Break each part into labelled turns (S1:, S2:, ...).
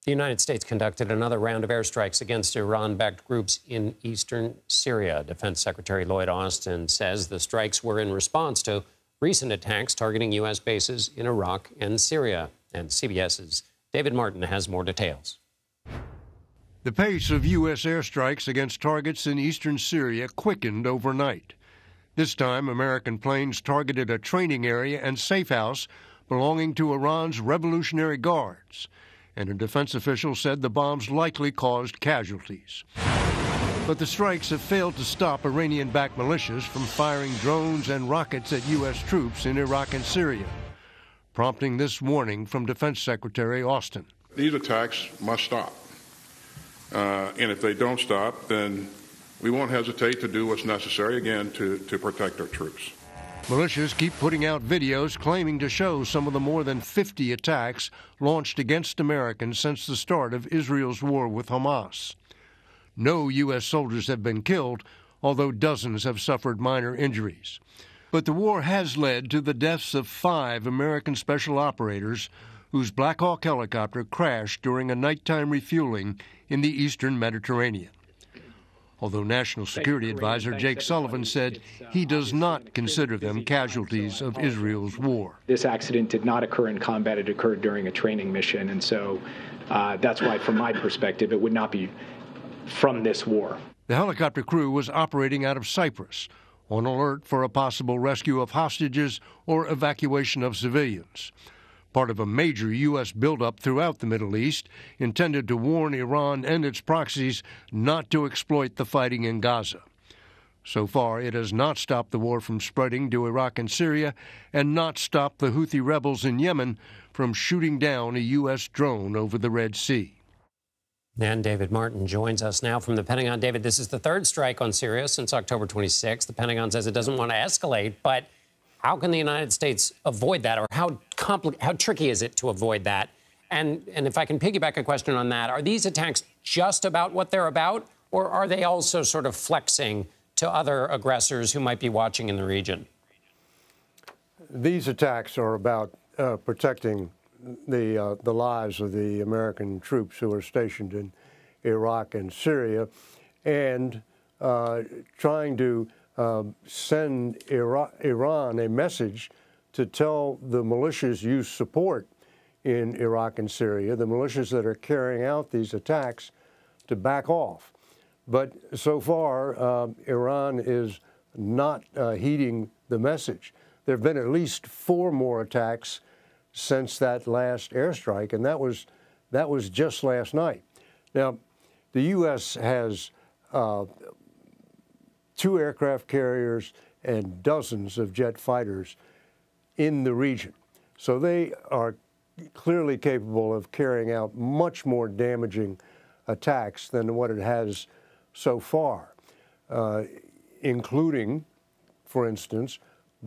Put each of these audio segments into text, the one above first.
S1: The United States conducted another round of airstrikes against Iran-backed groups in eastern Syria. Defense Secretary Lloyd Austin says the strikes were in response to recent attacks targeting U.S. bases in Iraq and Syria. And CBS's David Martin has more details.
S2: The pace of U.S. airstrikes against targets in eastern Syria quickened overnight. This time, American planes targeted a training area and safe house belonging to Iran's Revolutionary Guards, and a defense official said the bombs likely caused casualties. But the strikes have failed to stop Iranian-backed militias from firing drones and rockets at U.S. troops in Iraq and Syria, prompting this warning from Defense Secretary Austin.
S3: These attacks must stop. And if they don't stop, then we won't hesitate to do what's necessary, again, to protect our troops.
S2: Militias keep putting out videos claiming to show some of the more than 50 attacks launched against Americans since the start of Israel's war with Hamas. No U.S. soldiers have been killed, although dozens have suffered minor injuries. But the war has led to the deaths of 5 American special operators whose Black Hawk helicopter crashed during a nighttime refueling in the eastern Mediterranean. Although National Security Advisor Jake Sullivan said he does not consider them casualties of Israel's war.
S4: This accident did not occur in combat. It occurred during a training mission, and so that's why, from my perspective, it would not be from this war.
S2: The helicopter crew was operating out of Cyprus, on alert for a possible rescue of hostages or evacuation of civilians, part of a major U.S. buildup throughout the Middle East intended to warn Iran and its proxies not to exploit the fighting in Gaza. So far, it has not stopped the war from spreading to Iraq and Syria, and not stopped the Houthi rebels in Yemen from shooting down a U.S. drone over the Red Sea.
S1: And David Martin joins us now from the Pentagon. David, this is the third strike on Syria since October 26th. The Pentagon says it doesn't want to escalate, but how can the United States avoid that, or how tricky is it to avoid that? And if I can piggyback a question on that, are these attacks just about what they're about, or are they also sort of flexing to other aggressors who might be watching in the region?
S5: These attacks are about protecting the lives of the American troops who are stationed in Iraq and Syria, and trying to send Iran a message to tell the militias you support in Iraq and Syria, the militias that are carrying out these attacks, to back off. But so far, Iran is not heeding the message. There have been at least 4 more attacks since that last airstrike, and that was just last night. Now, the U.S. has 2 aircraft carriers and dozens of jet fighters in the region. So they are clearly capable of carrying out much more damaging attacks than what it has so far, including, for instance,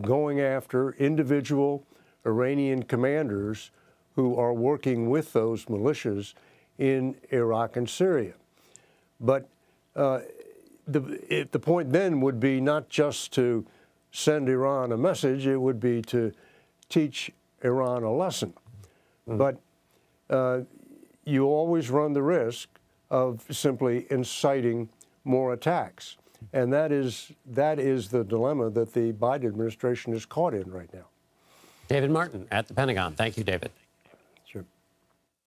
S5: going after individual Iranian commanders who are working with those militias in Iraq and Syria. But the point then would be not just to send Iran a message, it would be to teach Iran a lesson. But you always run the risk of simply inciting more attacks. And that is the dilemma that the Biden administration is caught in right now.
S1: David Martin at the Pentagon. Thank you, David.